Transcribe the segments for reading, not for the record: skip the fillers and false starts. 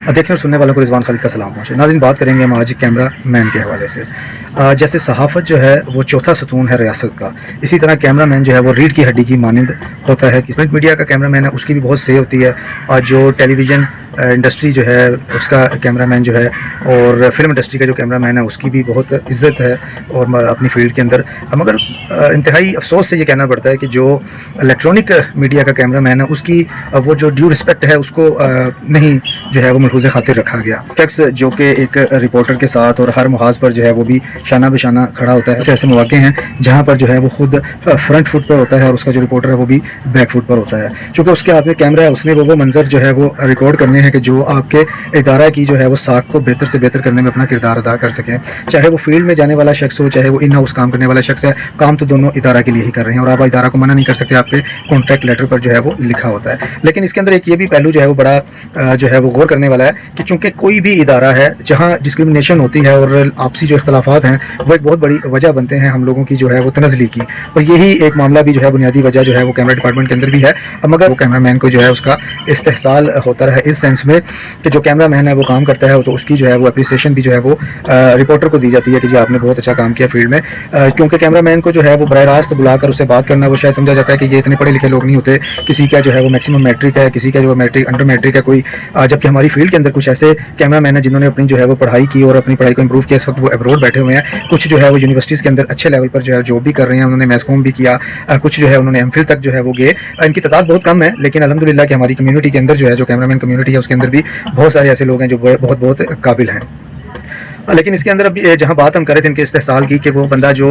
देखने और सुनने वालों को रिजवान खालिद का सलाम पहुँचे। नाज़रीन, बात करेंगे हम आज कैमरा मैन के हवाले से। जैसे सहाफ़त जो है वो चौथा सतून है रियासत का, इसी तरह कैमरा मैन जो है वो रीढ़ की हड्डी की मानंद होता है। प्रिंट मीडिया का कैमरा मैन है उसकी भी बहुत से होती है, और जो टेलीविज़न इंडस्ट्री जो है उसका कैमरा मैन जो है, और फिल्म इंडस्ट्री का जो कैमरा मैन है उसकी भी बहुत इज़्ज़त है और अपनी फील्ड के अंदर। मगर इंतहाई अफसोस से ये कहना पड़ता है कि जो इलेक्ट्रॉनिक मीडिया का कैमरा मैन है उसकी वो जो ड्यू रिस्पेक्ट है उसको नहीं जो है वो मलहूज़ खातिर रखा गया। शख्स जो कि एक रिपोर्टर के साथ और हर मुहाज पर जो है वो भी शाना बशाना खड़ा होता है। ऐसे मौके हैं जहाँ पर जो है वो खुद फ्रंट फुट पर होता है और उसका जो रिपोर्टर है वो भी बैक फुट पर होता है। चूँकि उसके हाथ में कैमरा है, उसने वो मंजर जो है वो रिकॉर्ड करने हैं कि जो आपके इदारा की जो है वो साख को बेहतर से बेहतर करने में अपना किरदार अदा कर सकें। चाहे वो फील्ड में जाने वाला शख्स हो, चाहे वो इन हाउस काम करने वाला शख्स है, काम तो दोनों इदारा के लिए ही कर रहे हैं और आप इदारा को मना नहीं कर सकते, आपके कॉन्ट्रैक्ट लेटर पर जो है वो लिखा होता है। लेकिन इसके अंदर एक ये भी पहलू जो है वो बड़ा जो है वो गौर करने वाला है कि चूँकि कोई भी इदारा है जहाँ डिस्क्रिमिनेशन होती है और आपसी जो इख्तलाफात हैं वो एक बहुत बड़ी वजह बनते हैं हम लोगों की जो है वो तनज़ली की, और यही एक मामला भी जो है बुनियादी वजह जो है वो कैमरा डिपार्टमेंट के अंदर भी है। मगर वो कैमरा मैन को जो है उसका इस्तेहसाल होता रहा इस सेंस में कि जो कैमरा मैन है वो काम करता है तो उसकी जो है वो अप्रिसिएशन भी जो है वो रिपोर्टर को दी जाती है कि जी आपने बहुत अच्छा काम किया फील्ड में। क्योंकि कैमरा मैन को जो है वो बराह रास्त बुलाकर उससे बात करना वो शायद समझा जाता है कि ये इतने पढ़े लिखे लोग नहीं होते, किसी का जो है वो मैक्सिमम मैट्रिक है, किसी का जो मैट्रिक अंडर मैट्रिक है कोई। जबकि हमारी फील्ड के अंदर कुछ ऐसे कैमरा मैन है जिन्होंने अपनी जो है वो पढ़ाई की और अपनी पढ़ाई को इंप्रूव किया, इस वक्त वो अब्रॉड बैठे हुए हैं। कुछ जो है वो यूनिवर्सिटीज़ के अंदर अच्छे लेवल पर जो है जॉब भी कर रहे हैं, उन्होंने मैस कॉम भी किया, कुछ जो है उन्होंने एमफिल तक जो है वो गए। इनकी तादाद बहुत कम है, लेकिन अल्हम्दुलिल्लाह कि हमारी कम्युनिटी के अंदर जो है जो कैमरा मैन कम्युनिटी है उसके अंदर भी बहुत सारे ऐसे लोग हैं जो बहुत बहुत काबिल हैं। लेकिन इसके अंदर अभी जहाँ बात हम कर रहे थे इनके इस्तेहसाल की कि वो बंदा जो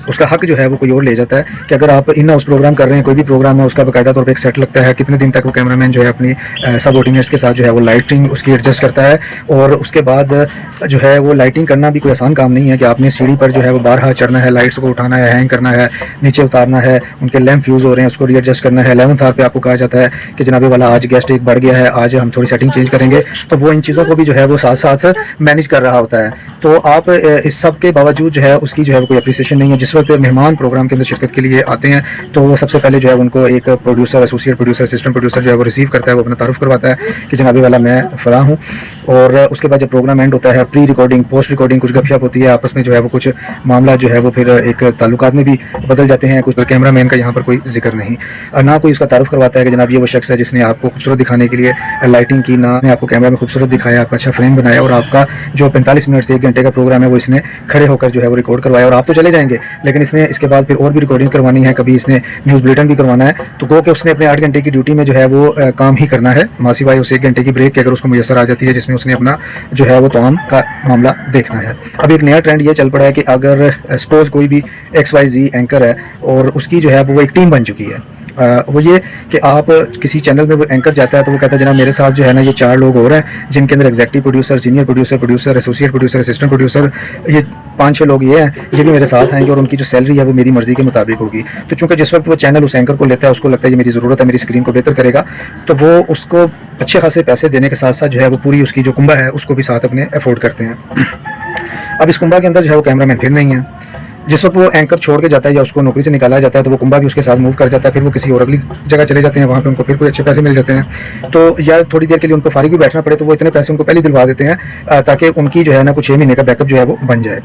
उसका हक जो है वो कोई और ले जाता है कि अगर आप इन हाउस प्रोग्राम कर रहे हैं, कोई भी प्रोग्राम है उसका बाकायदा तौर पे एक सेट लगता है, कितने दिन तक वो कैमरामैन जो है अपनी सब ऑर्डिनेट्स के साथ जो है वो लाइटिंग उसकी एडजस्ट करता है। और उसके बाद जो है वो लाइटिंग करना भी कोई आसान काम नहीं है कि आपने सीढ़ी पर जो है वो बारहा चढ़ना है, लाइट्स को उठाना है, हैंग करना है, नीचे उतारना है, उनके लैंप फ्यूज़ हो रहे हैं उसको रीएडजस्ट करना है। 11th आवर पे आपको कहा जाता है कि जनाबे वाला आज गेस्ट एक बढ़ गया है, आज हम थोड़ी सेटिंग चेंज करेंगे, तो वो इन चीज़ों को भी जो है वो साथ साथ मैनेज कर रहा होता है। तो आप इस सब के बावजूद जो है उसकी जो है कोई अप्रिसिएशन नहीं है। जिस वक्त मेहमान प्रोग्राम के अंदर शिरकत के लिए आते हैं तो वो सबसे पहले जो है उनको एक producer, associate producer, assistant producer जो है वो रिसीव करता है, वो अपना तारुफ करवाता है कि जनाबे वाला मैं फ़लाँ हूँ। और उसके बाद जब प्रोग्राम एंड होता है, प्री रिकॉर्डिंग, पोस्ट रिकॉर्डिंग, कुछ गपशप होती है आपस में जो है वो, कुछ मामला जो है वो फिर एक ताल्लुकात में भी बदल जाते हैं। कुछ कैमरा मैन का यहाँ पर कोई जिक्र नहीं, ना कोई उसका तारुफ करवाता है कि जनाब ये वो शख्स है जिसने आपको खूबसूरत दिखाने के लिए लाइटिंग की, ना आपको कैमरा में खूबसूरत दिखाया, आपका अच्छा फ्रेम बनाया और आपका जो 45 मिनट से 1 घंटे का प्रोग्राम है वो इसने खड़े होकर जो है वो रिकॉर्ड करवाया। और आप तो चले जाएंगे लेकिन इसने इसके बाद फिर और भी रिकॉर्डिंग करवानी है, कभी इसने न्यूज़ बुलेटिन भी करवाना है, तो गो के उसने अपने 8 घंटे की ड्यूटी में जो है वो काम ही करना है, मासिवाई उस 1 घंटे की ब्रेक की अगर उसको मुयसर आ जाती है जिसमें उसने अपना जो है वो तमाम का मामला देखना है। अब एक नया ट्रेंड ये चल पड़ा है कि अगर सपोज कोई भी XYZ एंकर है और उसकी जो है वो एक टीम बन चुकी है, वो ये कि आप किसी चैनल में वो एंकर जाता है तो वो कहता है जनाब मेरे साथ जो है ना ये 4 लोग और हैं जिनके अंदर executive producer, senior producer, producer, associate producer, assistant producer, ये 5-6 लोग ये हैं, ये भी मेरे साथ आएंगे और उनकी जो सैलरी है वो मेरी मर्जी के मुताबिक होगी। तो चूंकि जिस वक्त वो चैनल उस एंकर को लेता है उसको लगता है ये मेरी ज़रूरत है, मेरी स्क्रीन को बेहतर करेगा, तो वो उसको अच्छे खासे पैसे देने के साथ साथ जो है वो पूरी उसकी जो कुंबा है उसको भी साथ अपने अफोर्ड करते हैं। अब इस कुंबा के अंदर जो है वो कैमरा मैन फिर नहीं है। जिस वक्त वो एंकर छोड़ के जाता है या उसको नौकरी से निकाला जाता है तो वो कुंबा भी उसके साथ मूव कर जाता है, फिर वो किसी और अगली जगह चले जाते हैं, वहाँ पे उनको फिर कोई अच्छे पैसे मिल जाते हैं। तो या थोड़ी देर के लिए उनको फारिग भी बैठना पड़े तो वो इतने पैसे उनको पहले दिलवा देते हैं ताकि उनकी जो है ना कुछ 6 महीने का बैकअप जो है वो बन जाए।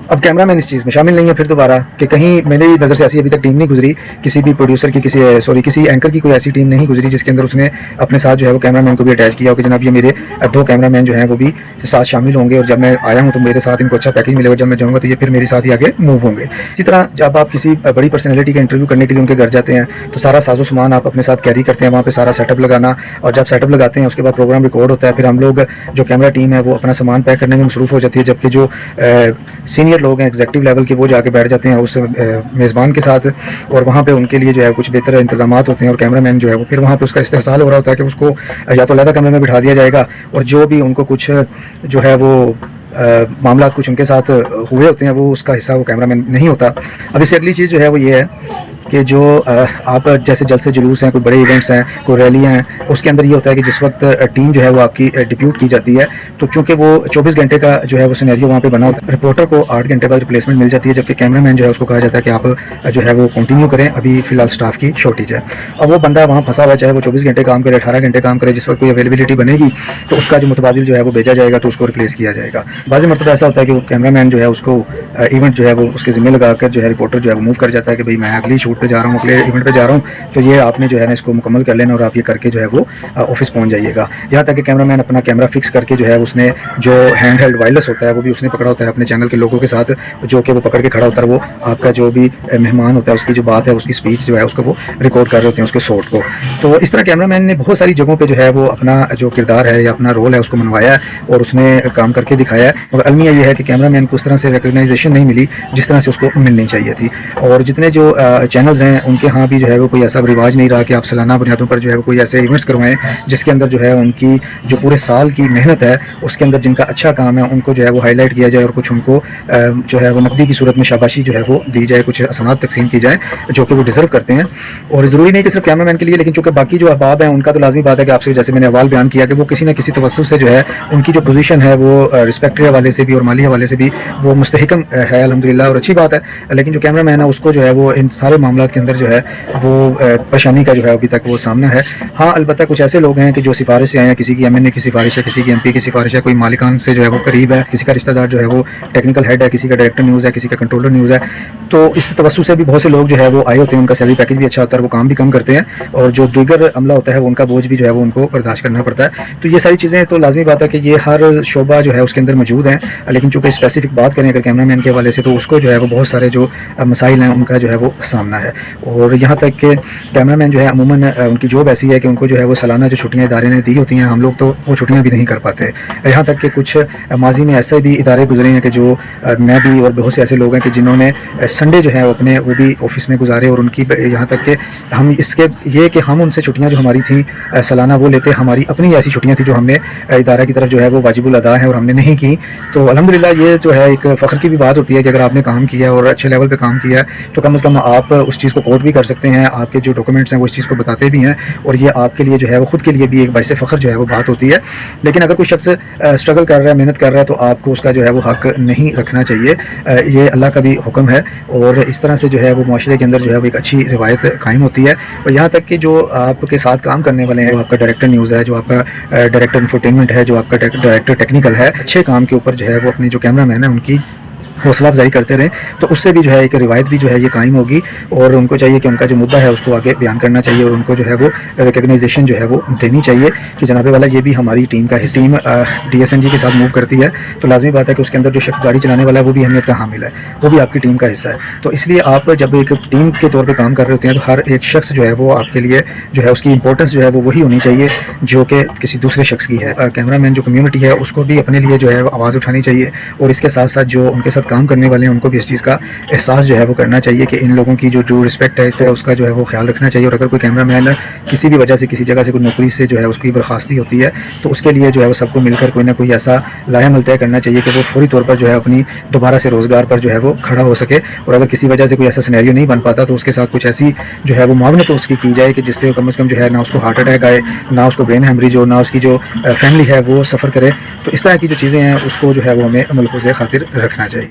अब कैमरा मैन इस चीज़ में शामिल नहीं है फिर दोबारा कि कहीं मेरी नज़र से ऐसी अभी तक टीम नहीं गुजरी, किसी भी प्रोड्यूसर की किसी एंकर की कोई ऐसी टीम नहीं गुजरी जिसके अंदर उसने अपने साथ जो है वो कैमरा मैन को भी अटैच किया हो कि जनाब ये मेरे 2 कैमरा मैन जो हैं वो भी साथ शामिल होंगे और जब मैं आया हूँ तो मेरे साथ इनको अच्छा पैकेज मिलेगा, जब मैं जाऊँगा तो ये फिर मेरे साथ ही आगे मूव होंगे। इसी तरह जब आप किसी बड़ी पर्सनैलिटी का इंटरव्यू करने के लिए उनके घर जाते हैं तो सारा साजो सामान आप अपने साथ कैरी करते हैं, वहाँ पे सारा सेटअप लगाना, और जब सेटअप लगाते हैं उसके बाद प्रोग्राम रिकॉर्ड होता है, फिर हम लोग जो कैमरा टीम है वो अपना सामान पैक करने में मसरूफ़ हो जाती है, जबकि जो सीनियर लोग हैं एग्जीक्यूटिव लेवल के वो जाके बैठ जाते हैं उस मेज़बान के साथ और वहाँ पर उनके लिए जो है कुछ बेहतर इंतजाम होते हैं और कैमरा मैन जो है वो फिर वहाँ पर उसका इस्तेहसाल हो रहा होता है कि उसको या तो अलग कमरे में बिठा दिया जाएगा और जो भी उनको कुछ जो है वो मामला कुछ उनके साथ हुए होते हैं वो उसका हिस्सा वो कैमरा मैन नहीं होता। अब इससे अगली चीज़ जो है वो ये है کہ جو آپ جیسے جلسے جلوس ہیں، کوئی بڑے ایونٹس ہیں، کوئی ریلیاں ہیں، اس کے اندر یہ ہوتا ہے کہ جس وقت ٹیم جو ہے وہ آپ کی ڈپیوٹ کی جاتی ہے، تو چونکہ وہ 24 گھنٹے کا جو ہے وہ سینیریو وہاں پہ بنا ہوتا ہے، رپورٹر کو 8 گھنٹے بعد ریپلیسمنٹ مل جاتی ہے، جبکہ کیمرہ مین جو ہے اس کو کہا جاتا ہے کہ آپ جو ہے وہ کنٹینیو کریں، ابھی فی الحال اسٹاف کی شارٹیج ہے۔ اور وہ بندہ وہاں پھنسا ہوا، چاہے وہ 24 گھنٹے کام کرے، 18 گھنٹے کام کرے، جس وقت کوئی اویلیبلٹی بنے گی تو اس کا جو متبادل جو ہے وہ بھیجا جائے گا، تو اس کو ریپلیس کیا جائے گا۔ بعض مرتبہ ایسا ہوتا ہے کہ وہ کیمرہ مین جو ہے اس کو ایونٹ جو ہے وہ اس کے ذمہ لگا کر جو ہے رپورٹر جو ہے وہ موو کر جاتا ہے کہ بھائی میں اگلی شوٹ پہ جا رہا ہوں، اگلے ایونٹ پہ جا رہا ہوں، تو یہ آپ نے جو ہے نا اس کو مکمل کر لینا اور آپ یہ کر کے جو ہے وہ آفس پہنچ جائیے گا۔ یہاں تک کہ کیمرہ مین اپنا کیمرہ فکس کر کے جو ہے اس نے جو ہینڈ ہیلڈ وائرلیس ہوتا ہے وہ بھی اس نے پکڑا ہوتا ہے اپنے چینل کے لوگوں کے ساتھ، جو کہ وہ پکڑ کے کھڑا ہوتا ہے، وہ آپ کا جو بھی مہمان ہوتا ہے اس کی جو بات ہے، اس کی اسپیچ جو ہے اس کو وہ ریکارڈ کر رہے ہوتے ہیں، اس کے سوٹ کو۔ تو اس طرح کیمرہ مین نے بہت ساری جگہوں پہ جو ہے وہ اپنا جو کردار ہے یا اپنا رول ہے اس کو منوایا ہے اور اس نے کام کر کے دکھایا ہے، مگر المیہ یہ ہے کہ کیمرہ مین کو اس طرح سے ریکگنائزیشن نہیں ملی جس طرح سے اس کو ملنی چاہیے تھی۔ اور جتنے جو چینلز ہیں ان کے ہاں بھی جو ہے وہ کوئی ایسا رواج نہیں رہا کہ آپ سالانہ بنیادوں پر جو ہے وہ کوئی ایسے ایونٹس کروائیں جس کے اندر جو ہے ان کی جو پورے سال کی محنت ہے اس کے اندر جن کا اچھا کام ہے ان کو جو ہے وہ ہائی لائٹ کیا جائے اور کچھ ان کو جو ہے وہ نقدی کی صورت میں شاباشی جو ہے وہ دی جائے، کچھ اسناد تقسیم کی جائے جو کہ وہ ڈیزرو کرتے ہیں۔ اور ضروری نہیں کہ صرف کیمرہ مین کے لیے، لیکن چونکہ باقی جو احباب ہیں ان کا تو لازمی بات ہے کہ آپ سے جیسے میں نے احوال بیان کیا کہ وہ کسی نہ کسی توسط سے جو ہے ان کی جو پوزیشن ہے وہ رسپیکٹ کے حوالے سے بھی اور مالی حوالے سے بھی وہ مستحکم ہے الحمدللہ، اور اچھی بات ہے۔ لیکن جو کیمرہ مین ہے اس کو جو ہے وہ ان سارے معاملات کے اندر جو ہے وہ پریشانی کا جو ہے ابھی تک وہ سامنا ہے۔ ہاں البتہ کچھ ایسے لوگ ہیں کہ جو سفارش سے آئے ہیں، کسی کی ایم این اے کی سفارش ہے، کسی کی ایم پی کی سفارش ہے، کوئی مالکان سے جو ہے وہ قریب ہے، کسی کا رشتہ دار جو ہے وہ ٹیکنیکل ہیڈ ہے، کسی کا ڈائریکٹر نیوز ہے، کسی کا کنٹرولر نیوز ہے، تو اس توسط سے بھی بہت سے لوگ جو ہے وہ آئے ہوتے ہیں، ان کا سیلری پیکج بھی اچھا ہوتا ہے، وہ کام بھی کم کرتے ہیں اور جو دیگر عملہ ہوتا ہے وہ ان کا بوجھ بھی جو ہے وہ ان کو برداشت کرنا پڑتا ہے۔ تو یہ ساری چیزیں تو لازمی بات ہے کہ یہ ہر شعبہ جو ہے اس کے اندر موجود ہیں، لیکن چونکہ اسپیسیفک بات کریں اگر کیمرہ مین کے حوالے سے تو اس کو جو ہے وہ بہت سارے جو مسائل ہیں ان کا جو ہے وہ سامنا ہے۔ اور یہاں تک کہ کیمرہ مین جو ہے عموماً ان کی جاب ایسی ہے کہ ان کو جو ہے وہ سالانہ جو چھٹیاں ادارے نے دی ہوتی ہیں، ہم لوگ تو وہ چھٹیاں بھی نہیں کر پاتے۔ یہاں تک کہ کچھ ماضی میں ایسے بھی ادارے گزرے ہیں کہ جو میں بھی اور بہت سے ایسے لوگ ہیں کہ جنہوں نے سنڈے جو ہے اپنے وہ بھی آفس میں گزارے، اور ان کی یہاں تک کہ ہم اس کے یہ کہ ہم ان سے چھٹیاں جو ہماری تھیں سالانہ وہ لیتے، ہماری اپنی ایسی چھٹیاں تھیں جو ہم نے ادارہ کی طرف جو ہے وہ واجب الادا ہیں اور ہم نے نہیں کی۔ تو الحمدللہ یہ جو ہے ایک فخر کی بھی بات ہوتی ہے کہ اگر آپ نے کام کیا اور اچھے لیول پہ کام کیا ہے تو کم از کم آپ اس چیز کو کوٹ بھی کر سکتے ہیں، آپ کے جو ڈاکومنٹس ہیں وہ اس چیز کو بتاتے بھی ہیں، اور یہ آپ کے لیے جو ہے وہ خود کے لیے بھی ایک باعث فخر جو ہے وہ بات ہوتی ہے۔ لیکن اگر کوئی شخص اسٹرگل کر رہا ہے، محنت کر رہا ہے، تو آپ کو اس کا جو ہے وہ حق نہیں رکھنا چاہیے، یہ اللہ کا بھی حکم ہے، اور اس طرح سے جو ہے وہ معاشرے کے اندر جو ہے وہ ایک اچھی روایت قائم ہوتی ہے۔ اور یہاں تک کہ جو آپ کے ساتھ کام کرنے والے ہیں، جو آپ کا ڈائریکٹر نیوز ہے، جو آپ کا ڈائریکٹر انفوٹینمنٹ ہے، جو آپ کا ڈائریکٹر ٹیکنیکل ہے، اچھے کام کے اوپر جو ہے وہ اپنے جو کیمرہ مین ہے ان کی حوصلہ افزائی کرتے رہیں، تو اس سے بھی جو ہے ایک روایت بھی جو ہے یہ قائم ہوگی، اور ان کو چاہیے کہ ان کا جو مدعا ہے اس کو آگے بیان کرنا چاہیے، اور ان کو جو ہے وہ ریکگنائزیشن جو ہے وہ دینی چاہیے کہ جناب والا یہ بھی ہماری ٹیم کا حصہ، team D S N G کے ساتھ موو کرتی ہے، تو لازمی بات ہے کہ اس کے اندر جو شخص گاڑی چلانے والا ہے وہ بھی اہمیت کا حامل ہے، وہ بھی آپ کی ٹیم کا حصہ ہے۔ تو اس لیے آپ جب ایک ٹیم کے طور پہ کام کر رہے ہوتے ہیں تو ہر ایک شخص جو ہے وہ آپ کے لیے جو ہے اس کی امپورٹنس جو ہے وہ وہی ہونی چاہیے جو کہ کسی دوسرے شخص کی ہے۔ کیمرہ مین جو کمیونٹی ہے اس کو بھی اپنے لیے جو ہے آواز اٹھانی چاہیے، اور اس کے ساتھ ساتھ جو ان کے ساتھ کام کرنے والے ہیں ان کو بھی اس چیز کا احساس جو ہے وہ کرنا چاہیے کہ ان لوگوں کی جو رسپیکٹ ہے اس کا جو ہے وہ خیال رکھنا چاہیے۔ اور اگر کوئی کیمرہ مین کسی بھی وجہ سے کسی جگہ سے کوئی نوکری سے جو ہے اس کی برخاستی ہوتی ہے تو اس کے لیے جو ہے وہ سب کو مل کر کوئی نہ کوئی ایسا لائحہ عمل طے کرنا چاہیے کہ وہ فوری طور پر جو ہے اپنی دوبارہ سے روزگار پر جو ہے وہ کھڑا ہو سکے، اور اگر کسی وجہ سے کوئی ایسا سینیریو نہیں بن پاتا تو اس کے ساتھ کچھ ایسی جو ہے وہ معاونت اس کی جائے کہ جس سے کم از کم جو ہے نہ اس کو ہارٹ اٹیک آئے، نہ اس کو برین ہیمریج ہو، نہ اس کی جو فیملی ہے وہ سفر کرے۔ تو اس طرح کی جو چیزیں ہیں اس کو جو ہے وہ ہمیں ملحوظ خاطر رکھنا چاہیے۔